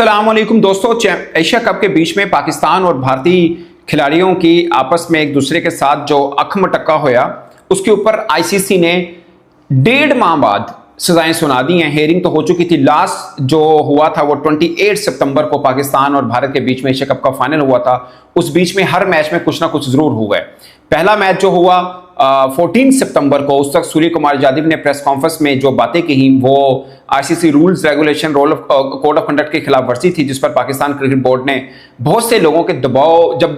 अस्सलाम वालेकुम दोस्तों। एशिया कप के बीच में पाकिस्तान और भारतीय खिलाड़ियों की आपस में एक दूसरे के साथ जो अखमटक्का होया, उसके ऊपर आईसीसी ने 1.5 माह बाद सजाएं सुना दी हैं। हेयरिंग तो हो चुकी थी, लास्ट जो हुआ था वो 28 सितंबर को पाकिस्तान और भारत के बीच में एशिया कप का फाइनल हुआ था। उस बीच में हर मैच में कुछ ना कुछ जरूर हुआ है। पहला मैच जो हुआ 14 सितंबर को, उस तक सूर्य कुमार यादव ने प्रेस कॉन्फ्रेंस में जो बातें कही वो ICC rules regulation code of conduct के खिलाफ वर्जी थी, जिस पर पाकिस्तान क्रिकेट बोर्ड ने बहुत से लोगों के दबाव जब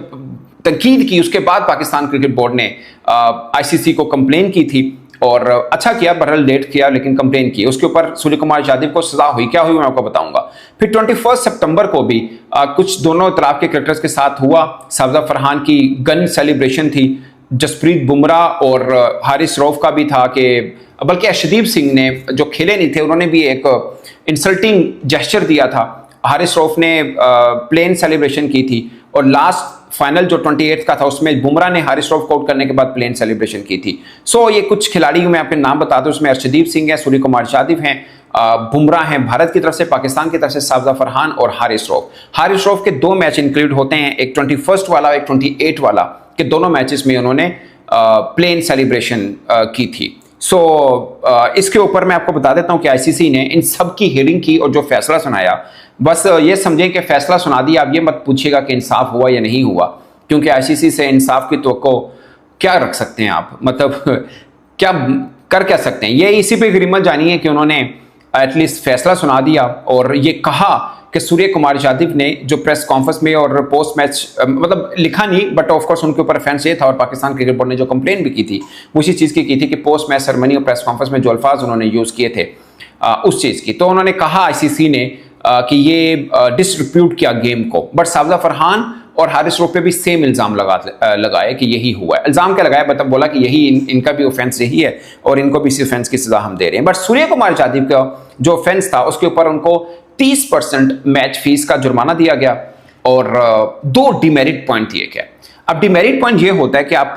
तनकीद की, उसके बाद पाकिस्तान क्रिकेट बोर्ड ने आईसीसी को कंप्लेन की थी और अच्छा किया, बहरहाल लेट किया लेकिन कंप्लेन की। उसके ऊपर सूर्य कुमार यादव को सजा हुई, क्या हुई मैं आपको बताऊंगा। फिर 21 सितंबर को भी कुछ दोनों तरफ के क्रिकेटर्स के साथ हुआ। साबजा फरहान की गन सेलिब्रेशन थी, जसप्रीत बुमराह और हारिस रऊफ का भी था, कि बल्कि अर्शदीप सिंह ने जो खेले नहीं थे उन्होंने भी एक इंसल्टिंग जेस्चर दिया था। हारिस रऊफ ने प्लेन सेलिब्रेशन की थी और लास्ट फाइनल जो 28 का था उसमें बुमराह ने हारिस रऊफ को आउट करने के बाद प्लेन सेलिब्रेशन की थी। सो ये कुछ खिलाड़ी मैं आपके नाम बता दूं, उसमें अर्शदीप सिंह है, सूर्य कुमार यादव हैं, बुमराह हैं भारत की तरफ से, पाकिस्तान की तरफ से साबजा फरहान और हारिस रऊफ। हारिस रऊफ के 2 मैच इंक्लूड होते हैं, एक 21 वाला एक 28 वाला, के दोनों मैचेस में उन्होंने प्लेन सेलिब्रेशन की थी। सो इसके ऊपर मैं आपको बता देता हूं कि आईसीसी ने इन सब की हियरिंग की और जो फैसला सुनाया, बस ये समझें कि फैसला सुना दिया। आप ये मत पूछिएगा कि इंसाफ हुआ या नहीं हुआ, क्योंकि आईसीसी से इंसाफ की तवक्को क्या रख सकते हैं आप, मतलब क्या कर सकते हैं। ये इसी पे गिरिमत जानी है कि उन्होंने एटलीस्ट फैसला सुना दिया और ये कहा कि सूर्य कुमार यादव ने जो प्रेस कॉन्फ्रेंस में और पोस्ट मैच मतलब लिखा नहीं, बट ऑफ कोर्स उनके ऊपर ऑफेंस ये था और पाकिस्तान क्रिकेट बोर्ड ने जो कंप्लेन भी की थी उसी चीज़ की थी कि पोस्ट मैच सेरेमनी और प्रेस कॉन्फ्रेंस में जो अल्फाज उन्होंने यूज़ किए थे उस चीज़ की। तो उन्होंने कहा आईसीसी ने कि ये डिसरिप्यूट किया गेम को, बट साबजा फरहान और हारिस रऊफ पे भी सेम इल्ज़ाम लगाए कि यही हुआ है। इल्ज़ाम क्या लगाया, मतलब बोला कि यही इनका भी ऑफेंस यही है और इनको भी इसी ऑफेंस की सजा हम दे रहे हैं। बट सूर्य कुमार यादव का जो ऑफेंस था उसके ऊपर उनको 30% मैच फीस का जुर्माना दिया गया और 2 डिमेरिट पॉइंट दिए गए। अब डिमेरिट पॉइंट ये होता है कि आप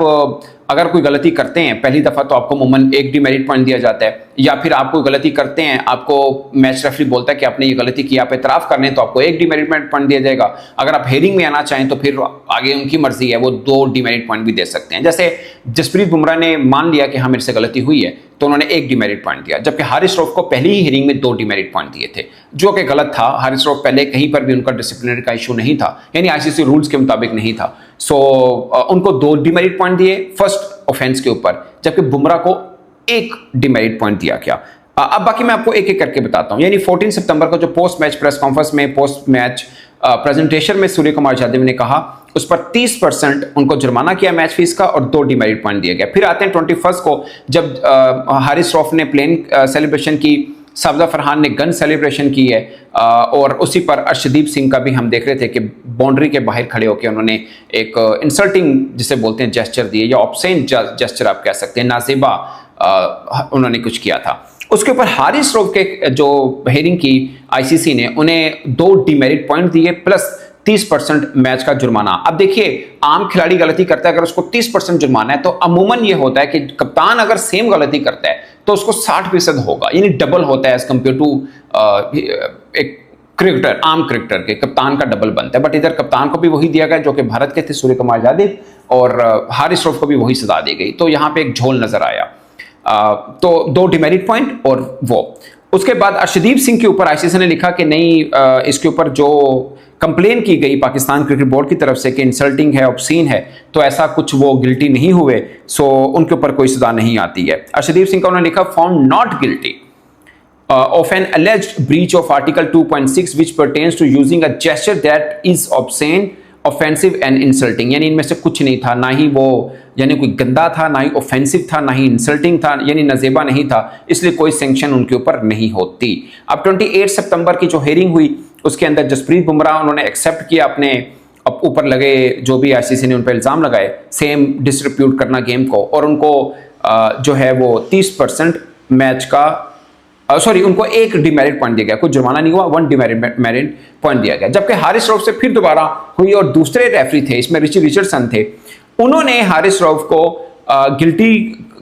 अगर कोई गलती करते हैं पहली दफ़ा तो आपको अमूमन 1 डिमेरिट पॉइंट दिया जाता है, या फिर आप कोई गलती करते हैं, आपको मैच रेफरी बोलता है कि आपने ये गलती की, आप एतराफ़ कर लें तो आपको 1 डिमेरिट पॉइंट दिया जाएगा। अगर आप हेयरिंग में आना चाहें तो फिर आगे उनकी मर्जी है, वो 2 डिमेरिट पॉइंट भी दे सकते हैं। जैसे जसप्रीत बुमराह ने मान लिया कि हाँ मेरे से गलती हुई है तो उन्होंने 1 डिमेरिट पॉइंट दिया, जबकि हारिस रऊफ को पहली ही हेयरिंग में 2 डिमेरिट पॉइंट दिए थे, जो कि गलत था। हारिस रऊफ पहले कहीं पर भी उनका डिसिप्लिनरी का इशू नहीं था, यानी आईसीसी रूल्स के मुताबिक नहीं था। सो उनको 2 डिमेरिट पॉइंट दिए फर्स्ट ऑफेंस के ऊपर, जबकि बुमराह को 1 डिमेरिट पॉइंट दिया गया। अब बाकी मैं आपको एक एक करके बताता हूं। यानी 14 सितंबर को जो पोस्ट मैच प्रेस कॉन्फ्रेंस में पोस्ट मैच प्रेजेंटेशन में सूर्य कुमार यादव ने कहा, उस पर 30% उनको जुर्माना किया मैच फीस का और 2 डिमेरिट पॉइंट दिया गया। फिर आते हैं 21 को, जब हारिस रऊफ ने प्लेन सेलिब्रेशन की, साबजा फरहान ने गन सेलिब्रेशन की है और उसी पर अर्शदीप सिंह का भी हम देख रहे थे कि बाउंड्री के बाहर खड़े होकर उन्होंने एक इंसल्टिंग जिसे बोलते हैं जेस्चर दिए, या ऑब्सेन जेस्चर आप कह सकते हैं, नाज़ेबा उन्होंने कुछ किया था। उसके ऊपर हारिस रऊफ के जो हेयरिंग की आईसीसी ने, उन्हें 2 डिमेरिट पॉइंट दिए प्लस 30% मैच का जुर्माना। अब देखिए, आम खिलाड़ी गलती करता है, अगर उसको 30% जुर्माना है तो अमूमन ये होता है कि कप्तान अगर सेम गलती करता है तो उसको 60% होगा, यानी डबल होता है एज कंपेयर टू एक क्रिकेटर, आम क्रिकेटर के कप्तान का डबल बनता है। बट इधर कप्तान को भी वही दिया गया जो कि भारत के थे सूर्य कुमार यादव, और हारिस रऊफ को भी वही सजा दी गई। तो यहाँ पे एक झोल नजर आया। तो 2 डिमेरिट पॉइंट और वो। उसके बाद अर्शदीप सिंह के ऊपर आईसीसी ने लिखा कि नहीं, इसके ऊपर जो कंप्लेन की गई पाकिस्तान क्रिकेट बोर्ड की तरफ से कि इंसल्टिंग है, ऑब्सीन है, तो ऐसा कुछ वो गिल्टी नहीं हुए, सो उनके ऊपर कोई सजा नहीं आती है। अर्शदीप सिंह का उन्होंने लिखा found not guilty of an alleged breach of Article 2.6 which pertains to using a gesture that is obscene, offensive and insulting। यानी इनमें से कुछ नहीं था, ना ही वो यानी कोई गंदा था, ना ही ऑफेंसिव था, ना ही इंसल्टिंग था, यानी नजेबा नहीं था, इसलिए कोई सैंक्शन उनके ऊपर नहीं होती। अब 28 सितंबर की जो हेयरिंग हुई उसके अंदर जसप्रीत बुमराह उन्होंने एक्सेप्ट किया अपने ऊपर लगे जो भी आईसीसी ने उन पर इल्ज़ाम लगाए, सेम डिसरिप्यूट करना गेम को, और उनको जो है वो 30% मैच का उनको 1 डिमेरिट पॉइंट दिया गया, कुछ जुर्माना नहीं हुआ, 1 डिमेरिट पॉइंट दिया गया। जबकि हारिस रऊफ से फिर दोबारा हुई और दूसरे रेफरी थे, इसमें रिची रिचर्डसन थे, उन्होंने हारिस रऊफ को गिल्टी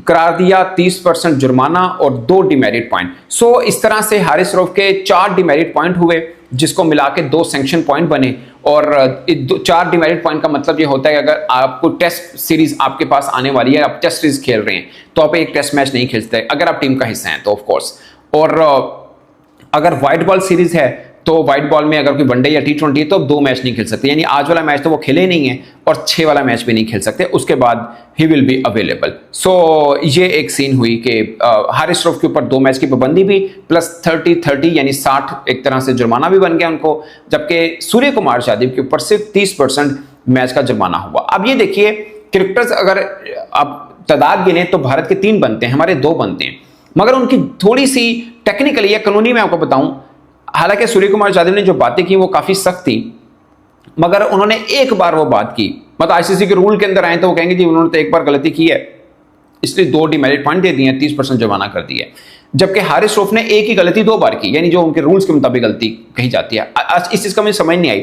करार दिया, 30% जुर्माना और 2 डिमेरिट पॉइंट। सो इस तरह से हारिस रऊफ के 4 डिमेरिट पॉइंट हुए जिसको मिला के 2 सैंक्शन पॉइंट बने। और 4 डिमेरिट पॉइंट का मतलब ये होता है कि अगर आपको टेस्ट सीरीज आपके पास आने वाली है, आप टेस्ट सीरीज खेल रहे हैं, तो आप एक टेस्ट मैच नहीं खेल सकते अगर आप टीम का हिस्सा हैं तो ऑफ कोर्स। और अगर व्हाइट बॉल सीरीज है तो व्हाइट बॉल में अगर कोई वनडे या T20 है तो अब 2 मैच नहीं खेल सकते, यानी आज वाला मैच तो वो खेले नहीं है और 6 वाला मैच भी नहीं खेल सकते, उसके बाद ही विल बी अवेलेबल। सो ये एक सीन हुई कि हारिस रऊफ के ऊपर 2 मैच की पाबंदी भी प्लस 30-30 यानी 60 एक तरह से जुर्माना भी बन गया उनको, जबकि सूर्य कुमार यादव के ऊपर सिर्फ 30% मैच का जुर्माना हुआ। अब ये देखिए क्रिकेटर्स अगर आप तादाद गिने तो भारत के 3 बनते हैं, हमारे 2 बनते हैं, मगर उनकी थोड़ी सी टेक्निकली या कानूनी मैं आपको बताऊं, हालांकि सूर्य कुमार यादव ने जो बातें की वो काफी सख्त थी, मगर उन्होंने एक बार वो बात की, मतलब आईसीसी के रूल के अंदर आए तो वो कहेंगे जी उन्होंने तो एक बार गलती की है इसलिए 2 डिमेरिट पॉइंट दे दिए, 30% जुर्माना कर दिया। जबकि हारिस रऊफ ने एक ही गलती 2 बार की, यानी जो उनके रूल्स के मुताबिक गलती कही जाती है। इस चीज का मुझे समझ नहीं आई।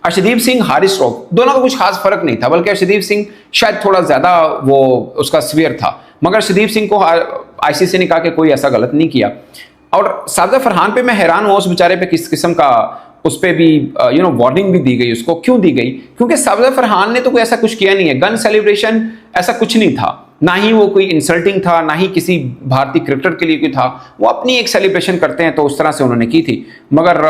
अर्शदीप सिंह, हारिस रऊफ दोनों का कुछ खास फर्क नहीं था, बल्कि अर्शदीप सिंह शायद थोड़ा ज्यादा वो उसका सीवियर था, मगर अर्शदीप सिंह को आईसीसी ने कहा कि कोई ऐसा गलत नहीं किया। और साबजा फरहान पे मैं हैरान हुआ, उस बेचारे पे किस किस्म का उस पे भी वार्निंग भी दी गई उसको। क्यों दी गई? क्योंकि साबजा फरहान ने तो कोई ऐसा कुछ किया नहीं है, गन सेलिब्रेशन ऐसा कुछ नहीं था, ना ही वो कोई इंसल्टिंग था, ना ही किसी भारतीय क्रिकेटर के लिए कोई था, वो अपनी एक सेलिब्रेशन करते हैं तो उस तरह से उन्होंने की थी। मगर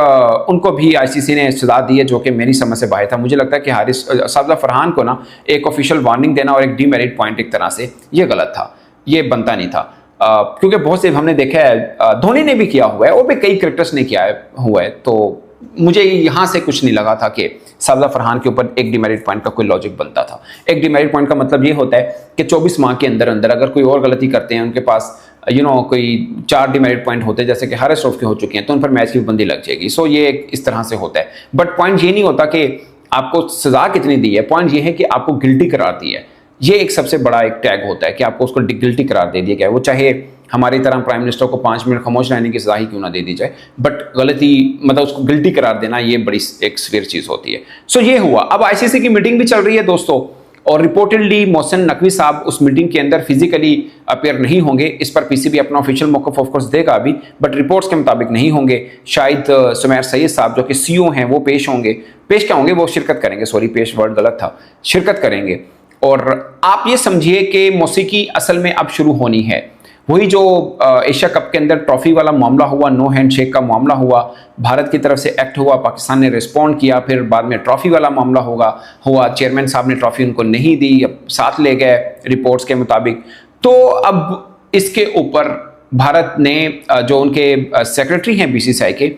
उनको भी आईसीसी ने सजा दी है जो कि मेरी समझ से बाहर था। मुझे लगता है कि साबजा फरहान को ना एक ऑफिशियल वार्निंग देना और एक डीमेरिट पॉइंट एक तरह से ये गलत था, ये बनता नहीं था। क्योंकि बहुत से हमने देखा है, धोनी ने भी किया हुआ है, वो भी कई क्रिकेटर्स ने किया हुआ है, तो मुझे यहां से कुछ नहीं लगा था कि साबजा फरहान के ऊपर एक डिमेरिट पॉइंट का कोई लॉजिक बनता था। एक डिमेरिट पॉइंट का मतलब ये होता है कि 24 माह के अंदर अंदर अगर कोई और गलती करते हैं, उनके पास कोई 4 डिमेरिट पॉइंट होते हैं जैसे कि हारिस रऊफ के हो चुके हैं, तो उन पर मैच की पाबंदी लग जाएगी। सो ये इस तरह से होता है। बट पॉइंट ये नहीं होता कि आपको सजा कितनी दी है, पॉइंट ये है कि आपको गिल्टी करार दी है। ये एक सबसे बड़ा एक टैग होता है कि आपको उसको गिल्टी करार दे दिया गया है। वो चाहे हमारी तरह प्राइम मिनिस्टर को 5 मिनट खामोश रहने की सजा ही क्यों ना दे दी जाए, बट गलती मतलब उसको गिल्टी करार देना ये बड़ी एक सीवियर चीज होती है। सो ये हुआ। अब आईसीसी की मीटिंग भी चल रही है दोस्तों, और रिपोर्टेडली मोहसिन नकवी साहब उस मीटिंग के अंदर फिजिकली अपेयर नहीं होंगे। इस पर पीसीबी अपना ऑफिशियल मौक़िफ़ ऑफ कोर्स देगा अभी, बट रिपोर्ट्स के मुताबिक नहीं होंगे। शायद सुमैर सैयद साहब जो कि सीईओ हैं वो पेश होंगे, पेश क्या होंगे, वो शिरकत करेंगे, सॉरी पेश वर्ड गलत था, शिरकत करेंगे। और आप ये समझिए कि मौसीकी असल में अब शुरू होनी है। वही जो एशिया कप के अंदर ट्रॉफी वाला मामला हुआ, नो हैंडशेक का मामला हुआ, भारत की तरफ से एक्ट हुआ, पाकिस्तान ने रिस्पॉन्ड किया, फिर बाद में ट्रॉफी वाला मामला हुआ, चेयरमैन साहब ने ट्रॉफी उनको नहीं दी, साथ ले गए रिपोर्ट्स के मुताबिक। तो अब इसके ऊपर भारत ने जो उनके सेक्रेटरी हैं बीसीसीआई के,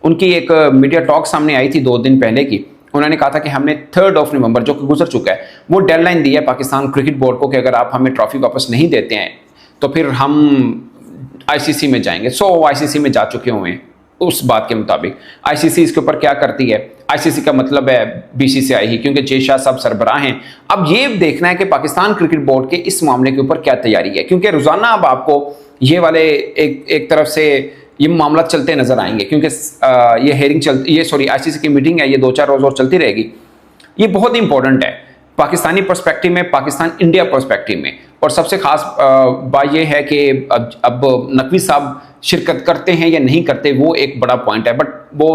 उनकी एक मीडिया टॉक सामने आई थी 2 दिन पहले की। उन्होंने कहा था कि हमने 3 नवंबर जो कि गुजर चुका है, वो डेडलाइन दी है पाकिस्तान क्रिकेट बोर्ड को कि अगर आप हमें ट्रॉफी वापस नहीं देते हैं तो फिर हम आईसीसी में जाएंगे। सो आईसीसी में जा चुके हुए हैं उस बात के मुताबिक। आईसीसी इसके ऊपर क्या करती है, आईसीसी का मतलब है बीसीसीआई ही, क्योंकि जय शाह सब सरबराह हैं। अब ये देखना है कि पाकिस्तान क्रिकेट बोर्ड के इस मामले के ऊपर क्या तैयारी है, क्योंकि रोजाना अब आपको ये वाले एक तरफ से ये मामला चलते नजर आएंगे, क्योंकि ये हेयरिंग आईसीसी की मीटिंग है, ये 2-4 रोज और चलती रहेगी। ये बहुत इंपॉर्टेंट है पाकिस्तानी पर्सपेक्टिव में, पाकिस्तान इंडिया पर्सपेक्टिव में। और सबसे खास बात यह है कि अब नकवी साहब शिरकत करते हैं या नहीं करते, वो एक बड़ा पॉइंट है। बट वो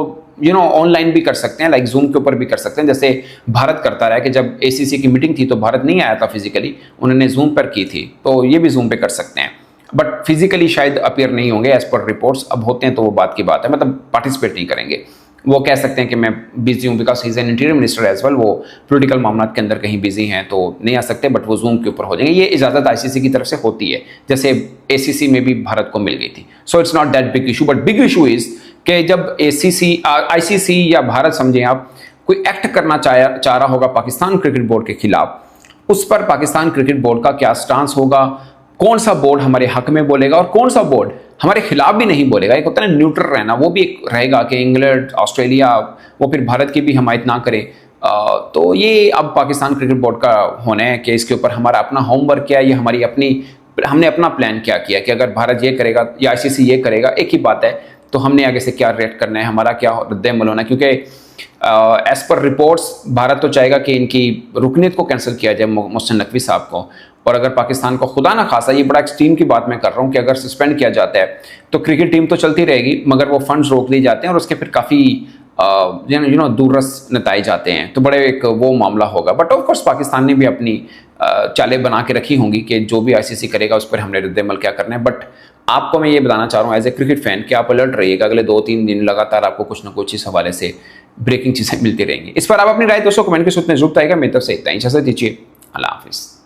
ऑनलाइन भी कर सकते हैं, लाइक जूम के ऊपर भी कर सकते हैं, जैसे भारत करता रहा है कि जब एसीसी की मीटिंग थी तो भारत नहीं आया था फिजिकली, उन्होंने जूम पर की थी, तो ये भी जूम पे कर सकते हैं। बट फिजिकली शायद अपीयर नहीं होंगे एज पर रिपोर्ट्स। अब होते हैं तो वो बात की बात है, मतलब पार्टिसिपेट नहीं करेंगे। वो कह सकते हैं कि मैं बिजी हूँ because he is an interior minister as well, वो पॉलिटिकल मामला के अंदर कहीं बिजी हैं तो नहीं आ सकते, बट वो जूम के ऊपर हो जाएंगे। ये इजाज़त आईसीसी की तरफ से होती है, जैसे एसीसी में भी भारत को मिल गई थी। So it's not that big issue, but big issue is कि जब आईसीसी या भारत समझें आप कोई एक्ट करना चाह रहा होगा पाकिस्तान क्रिकेट बोर्ड के खिलाफ, उस पर पाकिस्तान क्रिकेट बोर्ड का क्या स्टांस होगा, कौन सा बोर्ड हमारे हक में बोलेगा और कौन सा बोर्ड हमारे खिलाफ भी नहीं बोलेगा। एक होता है न्यूट्रल रहना, वो भी एक रहेगा कि इंग्लैंड, ऑस्ट्रेलिया वो फिर भारत की भी हमायत ना करे। तो ये अब पाकिस्तान क्रिकेट बोर्ड का होना है कि इसके ऊपर हमारा अपना होमवर्क क्या है, ये हमने अपना प्लान क्या किया कि अगर भारत ये करेगा या आईसीसी ये करेगा, एक ही बात है, तो हमने आगे से क्या रिएक्ट करना है, हमारा क्या रद्द-ए-अमल होना है। क्योंकि एज पर रिपोर्ट्स भारत तो चाहेगा कि इनकी रुकनीत को कैंसिल किया जाए मोहसिन नकवी साहब को, और अगर पाकिस्तान को खुदा ना खासा, ये बड़ा एक्सट्रीम की बात मैं कर रहा हूँ कि अगर सस्पेंड किया जाता है तो क्रिकेट टीम तो चलती रहेगी, मगर वो फंड्स रोक दिए जाते हैं और उसके फिर काफ़ी दूरस नताइज आते हैं, तो बड़े एक वो मामला होगा। बट ऑफ कोर्स पाकिस्तान ने भी अपनी चालें बना के रखी होंगी कि जो भी आईसीसी करेगा उस पर हमने रद्द-ए-अमल क्या करना है। बट आपको मैं ये बताना चाह रहा हूँ एज ए क्रिकेट फैन कि आप अलर्ट रहिएगा, अगले 2-3 दिन लगातार आपको कुछ ना कुछ इस हवाले से ब्रेकिंग चीज़ें मिलती रहेंगी। इस पर आप अपनी राय दोस्तों कमेंट के सूत्र में जरूर बताइएगा। मेरी तरफ से इतना ही, इजाजत दीजिए, अल्लाह हाफिज़।